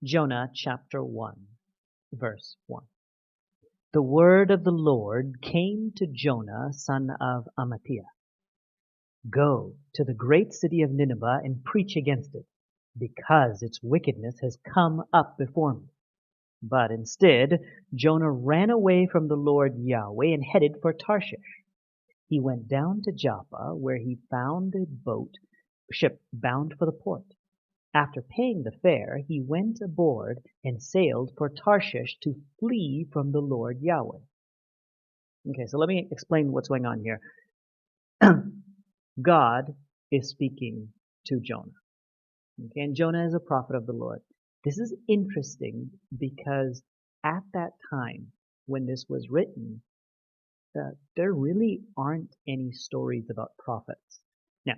Jonah chapter 1, verse 1. The word of the Lord came to Jonah, son of Amittai. Go to the great city of Nineveh and preach against it, because its wickedness has come up before me. But instead, Jonah ran away from the Lord Yahweh and headed for Tarshish. He went down to Joppa, where he found a ship bound for the port. After paying the fare, he went aboard and sailed for Tarshish to flee from the Lord Yahweh. Okay, so let me explain what's going on here. God is speaking to Jonah. Okay, and Jonah is a prophet of the Lord. This is interesting because at that time when this was written, there really aren't any stories about prophets. Now,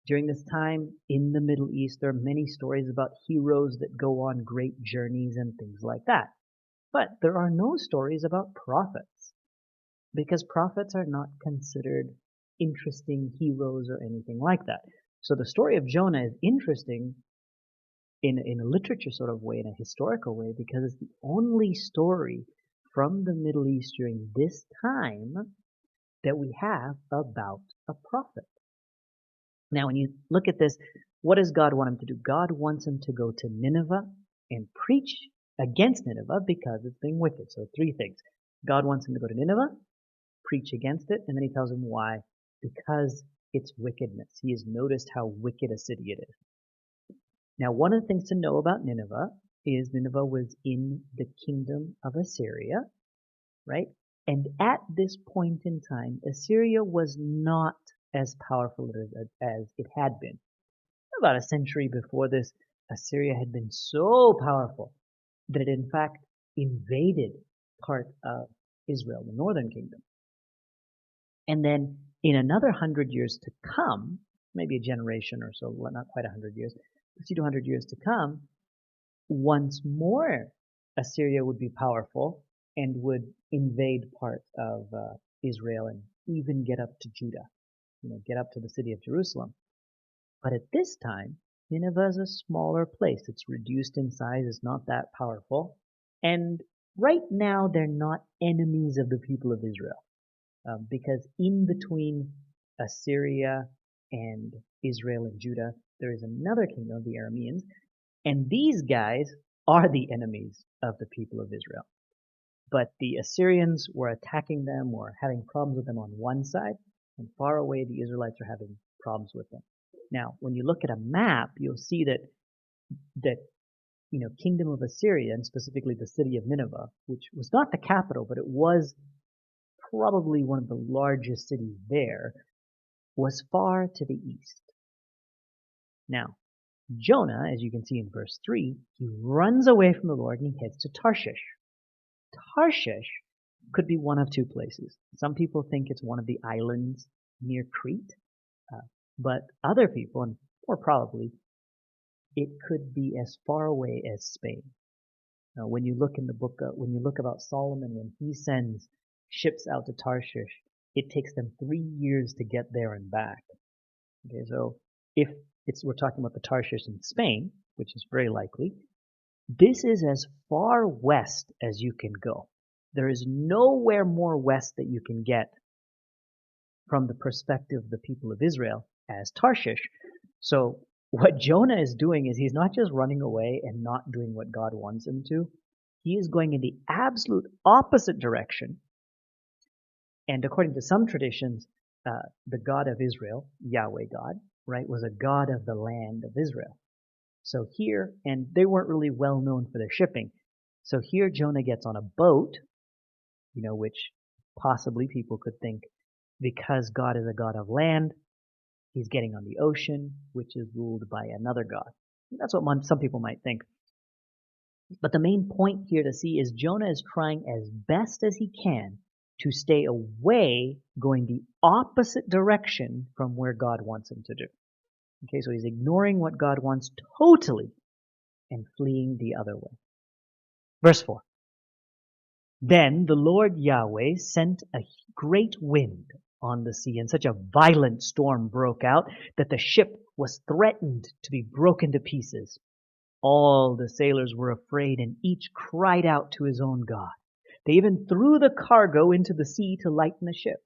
during this time in the Middle East, there are many stories about heroes that go on great journeys and things like that. But there are no stories about prophets because prophets are not considered interesting heroes or anything like that. So the story of Jonah is interesting in a literature sort of way, in a historical way, because it's the only story from the Middle East during this time that we have about a prophet. Now, when you look at this, what does God want him to do? God wants him to go to Nineveh and preach against Nineveh because it's being wicked. So three things. God wants him to go to Nineveh, preach against it, and then he tells him why. Because it's wickedness. He has noticed how wicked a city it is. Now, one of the things to know about Nineveh is Nineveh was in the kingdom of Assyria, right? And at this point in time, Assyria was not as powerful as it had been. About a century before this, Assyria had been so powerful that it in fact invaded part of Israel, the northern kingdom. And then in another 100 years to come, maybe a generation or so, not quite 100 years, 50 to 100 years to come, once more Assyria would be powerful and would invade part of Israel and even get up to Judah, get up to the city of Jerusalem. But at this time, Nineveh is a smaller place. It's reduced in size. It's not that powerful. And right now, they're not enemies of the people of Israel. Because in between Assyria and Israel and Judah, there is another kingdom, the Arameans, and these guys are the enemies of the people of Israel. But the Assyrians were attacking them or having problems with them on one side, and far away the Israelites are having problems with them. Now, when you look at a map, you'll see that kingdom of Assyria, and specifically the city of Nineveh, which was not the capital, but it was probably one of the largest cities there, was far to the east. Now, Jonah, as you can see in verse 3, he runs away from the Lord and he heads to Tarshish. Tarshish could be one of two places. Some people think it's one of the islands near Crete, but other people, and more probably, it could be as far away as Spain. Now, when you look in the book, when you look about Solomon, when he sends ships out to Tarshish, it takes them 3 years to get there and back. Okay, so if we're talking about the Tarshish in Spain, which is very likely, this is as far west as you can go. There is nowhere more west that you can get from the perspective of the people of Israel as Tarshish. So what Jonah is doing is he's not just running away and not doing what God wants him to. He is going in the absolute opposite direction. And according to some traditions, the God of Israel, Yahweh God, right, was a God of the land of Israel. So here, and they weren't really well known for their shipping. So here Jonah gets on a boat, which possibly people could think because God is a God of land, he's getting on the ocean, which is ruled by another God. That's what some people might think. But the main point here to see is Jonah is trying as best as he can to stay away, going the opposite direction from where God wants him to do. Okay, so he's ignoring what God wants totally and fleeing the other way. Verse 4. Then the Lord Yahweh sent a great wind on the sea, and such a violent storm broke out that the ship was threatened to be broken to pieces. All the sailors were afraid, and each cried out to his own god. They even threw the cargo into the sea to lighten the ship.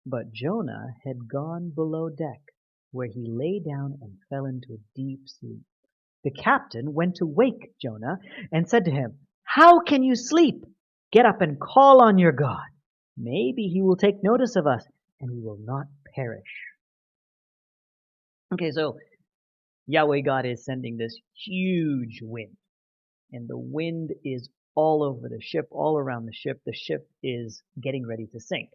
But Jonah had gone below deck, where he lay down and fell into a deep sleep. The captain went to wake Jonah and said to him, "How can you sleep? Get up and call on your God. Maybe he will take notice of us, and we will not perish." Okay, so Yahweh God is sending this huge wind, and the wind is all over the ship, all around the ship. The ship is getting ready to sink.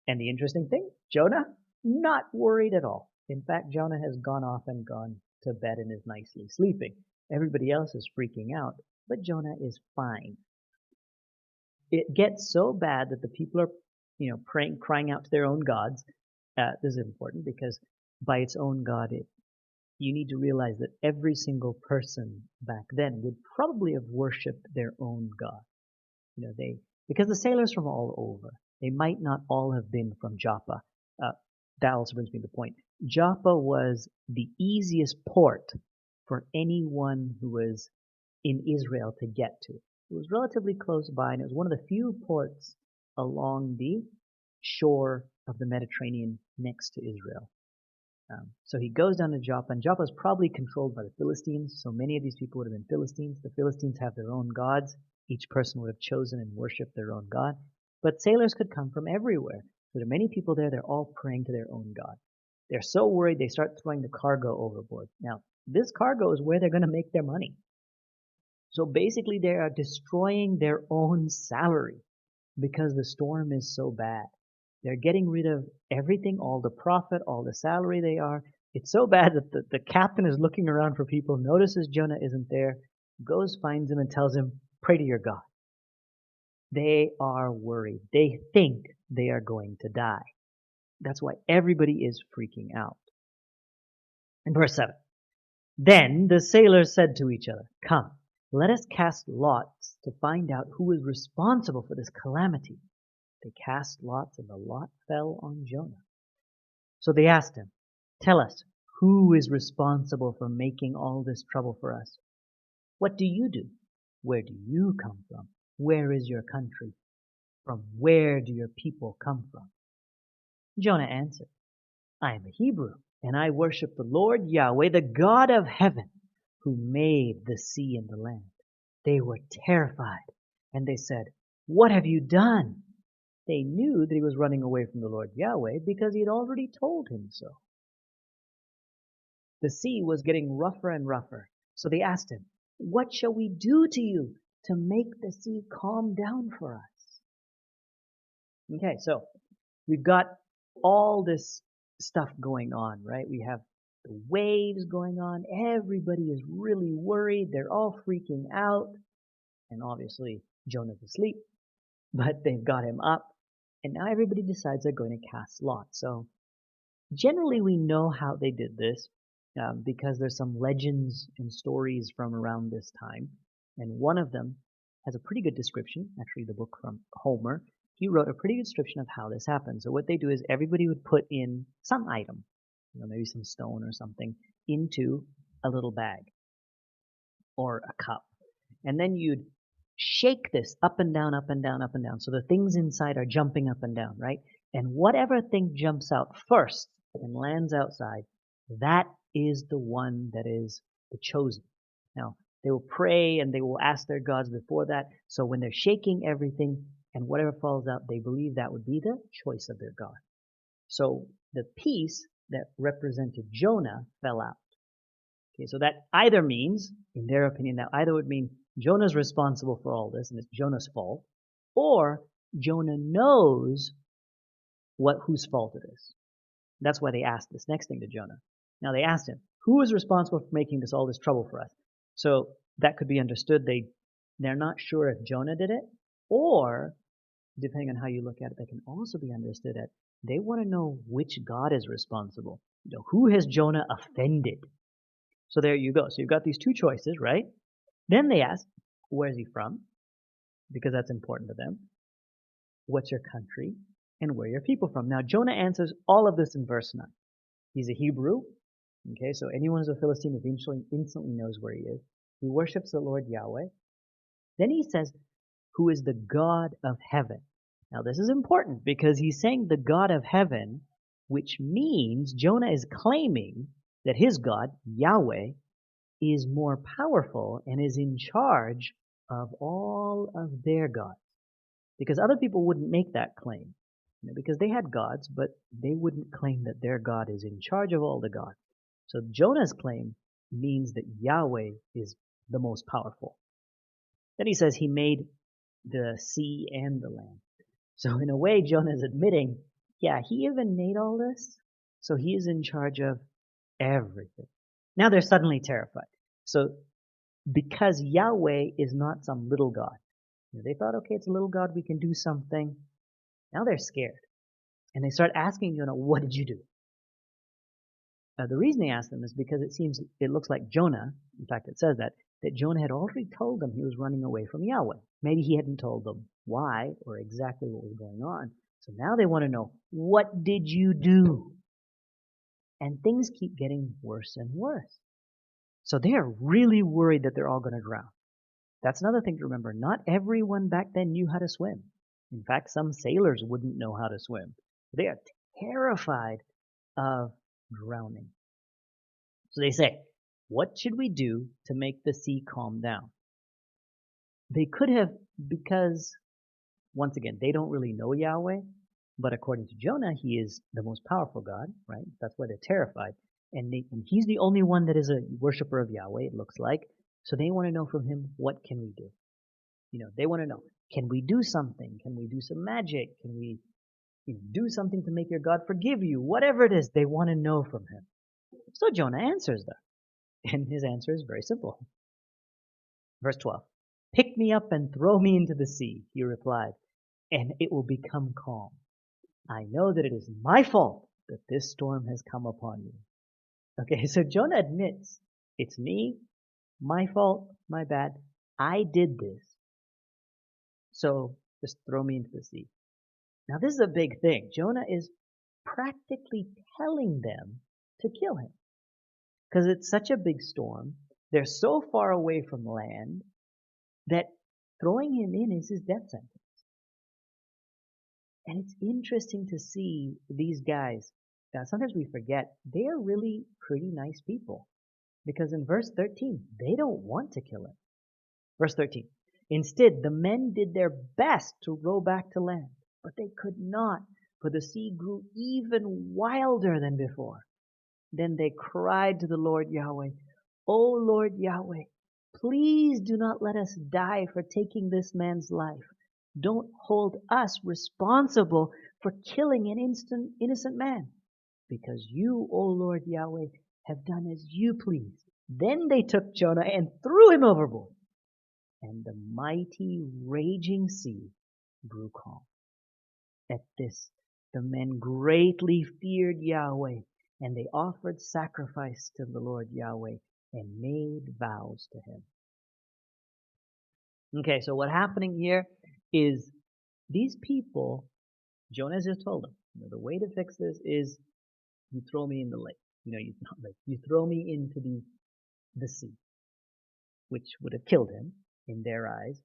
And the interesting thing, Jonah, not worried at all. In fact, Jonah has gone off and gone to bed and is nicely sleeping. Everybody else is freaking out, but Jonah is fine. It gets so bad that the people are, praying, crying out to their own gods. This is important because by its own God, you need to realize that every single person back then would probably have worshipped their own God. Because the sailors from all over, they might not all have been from Joppa. That also brings me to the point. Joppa was the easiest port for anyone who was in Israel to get to. It was relatively close by, and it was one of the few ports along the shore of the Mediterranean next to Israel. So he goes down to Joppa, and Joppa is probably controlled by the Philistines, so many of these people would have been Philistines. The Philistines have their own gods. Each person would have chosen and worshipped their own god. But sailors could come from everywhere. So there are many people there, they're all praying to their own god. They're so worried they start throwing the cargo overboard. Now, this cargo is where they're going to make their money. So basically they are destroying their own salary because the storm is so bad. They're getting rid of everything, all the profit, all the salary they are. It's so bad that the captain is looking around for people, notices Jonah isn't there, goes, finds him, and tells him, "Pray to your God." They are worried. They think they are going to die. That's why everybody is freaking out. In verse 7, then the sailors said to each other, "Come, let us cast lots to find out who is responsible for this calamity." They cast lots, and the lot fell on Jonah. So they asked him, "Tell us, who is responsible for making all this trouble for us? What do you do? Where do you come from? Where is your country? From where do your people come from?" Jonah answered, "I am a Hebrew, and I worship the Lord Yahweh, the God of heaven, who made the sea and the land." They were terrified, and they said, "What have you done?" They knew that he was running away from the Lord Yahweh because he had already told him so. The sea was getting rougher and rougher, so they asked him, "What shall we do to you to make the sea calm down for us?" Okay, so we've got all this stuff going on, right? We have the waves going on. Everybody is really worried. They're all freaking out. And obviously, Jonah's asleep, but they've got him up. And now everybody decides they're going to cast lots. So generally we know how they did this because there's some legends and stories from around this time. And one of them has a pretty good description, actually the book from Homer. He wrote a pretty good description of how this happened. So what they do is everybody would put in some item, maybe some stone or something, into a little bag or a cup. And then you'd shake this up and down, up and down, up and down. So the things inside are jumping up and down, right? And whatever thing jumps out first and lands outside, that is the one that is the chosen. Now, they will pray and they will ask their gods before that. So when they're shaking everything and whatever falls out, they believe that would be the choice of their God. So the piece that represented Jonah fell out. Okay, so that either means, in their opinion, that either would mean Jonah's responsible for all this and it's Jonah's fault, or Jonah knows whose fault it is. That's why they asked this next thing to Jonah. Now they asked him, who is responsible for making all this trouble for us? So that could be understood. They're not sure if Jonah did it, or depending on how you look at it, they can also be understood that they want to know which God is responsible. Who has Jonah offended? So there you go. So you've got these two choices, right? Then they ask, where is he from? Because that's important to them. What's your country? And where are your people from? Now, Jonah answers all of this in verse 9. He's a Hebrew. Okay, so anyone who's a Philistine instantly knows where he is. He worships the Lord Yahweh. Then he says, who is the God of heaven. Now this is important because he's saying the God of heaven, which means Jonah is claiming that his God, Yahweh, is more powerful and is in charge of all of their gods. Because other people wouldn't make that claim. Because they had gods, but they wouldn't claim that their God is in charge of all the gods. So Jonah's claim means that Yahweh is the most powerful. Then he says he made the sea and the land. So in a way, Jonah is admitting, yeah, he even made all this. So he is in charge of everything. Now they're suddenly terrified. So because Yahweh is not some little God, they thought, okay, it's a little God, we can do something. Now they're scared. And they start asking Jonah, what did you do? The reason they asked them is because it looks like Jonah, in fact it says that Jonah had already told them he was running away from Yahweh. Maybe he hadn't told them why or exactly what was going on. So now they want to know, what did you do? And things keep getting worse and worse. So they are really worried that they're all going to drown. That's another thing to remember. Not everyone back then knew how to swim. In fact, some sailors wouldn't know how to swim. They are terrified of drowning. So they say, what should we do to make the sea calm down? They could have, because, once again, they don't really know Yahweh, but according to Jonah, he is the most powerful God, right? That's why they're terrified. And he's the only one that is a worshiper of Yahweh, it looks like. So they want to know from him, what can we do? They want to know, can we do something? Can we do some magic? Can we do something to make your God forgive you? Whatever it is, they want to know from him. So Jonah answers them. And his answer is very simple. Verse 12. Pick me up and throw me into the sea, he replied, and it will become calm. I know that it is my fault that this storm has come upon you. Okay, so Jonah admits, it's me, my fault, my bad. I did this. So just throw me into the sea. Now this is a big thing. Jonah is practically telling them to kill him. Because it's such a big storm. They're so far away from land that throwing him in is his death sentence. And it's interesting to see these guys. Sometimes we forget they are really pretty nice people. Because in verse 13, they don't want to kill him. Verse 13. Instead, the men did their best to row back to land, but they could not, for the sea grew even wilder than before. Then they cried to the Lord Yahweh, O Lord Yahweh, please do not let us die for taking this man's life. Don't hold us responsible for killing an innocent man, because you, O Lord Yahweh, have done as you pleased. Then they took Jonah and threw him overboard, and the mighty raging sea grew calm. At this, the men greatly feared Yahweh, and they offered sacrifice to the Lord Yahweh and made vows to him. Okay, so what's happening here is these people, Jonah just told them, the way to fix this is you throw me in the lake. You throw me into the sea, which would have killed him in their eyes.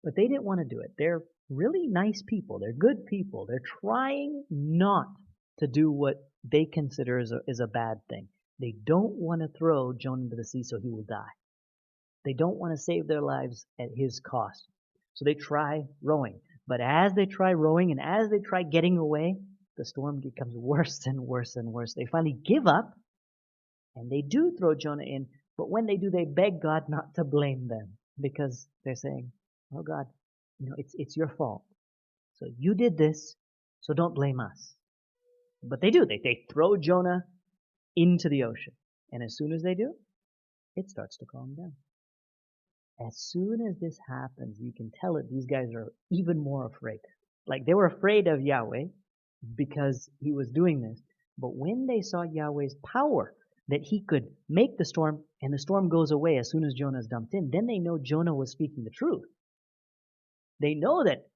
But they didn't want to do it. They're really nice people. They're good people. They're trying not to do what they consider is a bad thing. They don't want to throw Jonah into the sea so he will die. They don't want to save their lives at his cost. So they try rowing. But as they try rowing and as they try getting away, the storm becomes worse and worse and worse. They finally give up and they do throw Jonah in. But when they do, they beg God not to blame them because they're saying, oh God, it's your fault. So you did this, so don't blame us. But they do. They throw Jonah into the ocean. And as soon as they do, it starts to calm down. As soon as this happens, you can tell that these guys are even more afraid. Like they were afraid of Yahweh because he was doing this. But when they saw Yahweh's power, that he could make the storm and the storm goes away as soon as Jonah is dumped in, then they know Jonah was speaking the truth. They know that,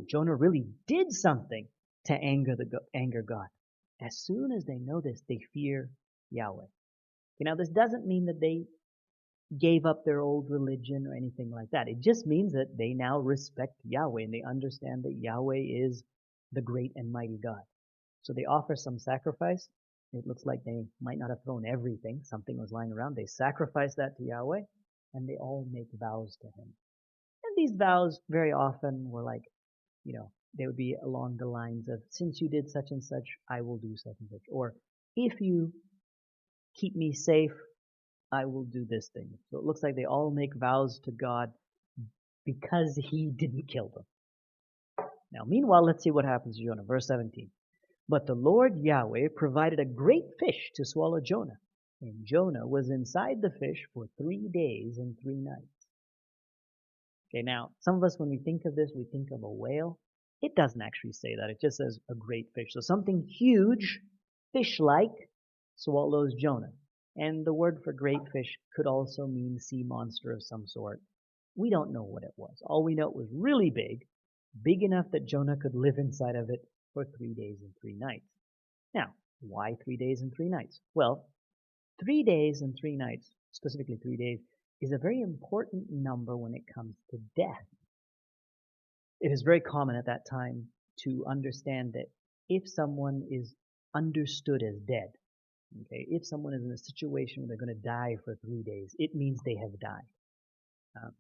Jonah really did something to anger God. As soon as they know this, they fear Yahweh. Now, this doesn't mean that they gave up their old religion or anything like that. It just means that they now respect Yahweh and they understand that Yahweh is the great and mighty God. So they offer some sacrifice. It looks like they might not have thrown everything. Something was lying around. They sacrifice that to Yahweh and they all make vows to him. And these vows very often were like, they would be along the lines of, since you did such and such, I will do such and such. Or if you keep me safe, I will do this thing. So it looks like they all make vows to God because he didn't kill them. Now, meanwhile, let's see what happens to Jonah. Verse 17. But the Lord Yahweh provided a great fish to swallow Jonah. And Jonah was inside the fish for 3 days and 3 nights. Okay, now, some of us, when we think of this, we think of a whale. It doesn't actually say that. It just says a great fish. So something huge, fish-like, swallows Jonah. And the word for great fish could also mean sea monster of some sort. We don't know what it was. All we know, it was really big enough that Jonah could live inside of it for 3 days and 3 nights. Now, why 3 days and 3 nights? Well, 3 days and 3 nights, specifically 3 days, is a very important number when it comes to death. It is very common at that time to understand that if someone is understood as dead, okay, if someone is in a situation where they're going to die for 3 days, it means they have died.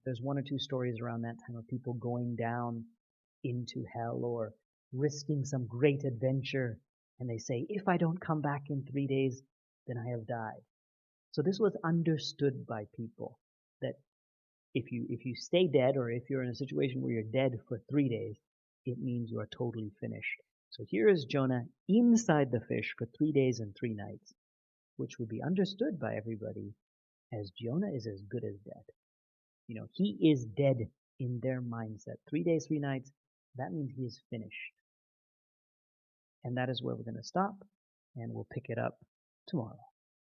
There's 1 or 2 stories around that time of people going down into hell or risking some great adventure, and they say, if I don't come back in 3 days, then I have died. So this was understood by people that if you stay dead, or if you're in a situation where you're dead for 3 days, it means you are totally finished. So here is Jonah inside the fish for 3 days and 3 nights, which would be understood by everybody as Jonah is as good as dead. He is dead in their mindset. 3 days, 3 nights, that means he is finished. And that is where we're going to stop, and we'll pick it up tomorrow.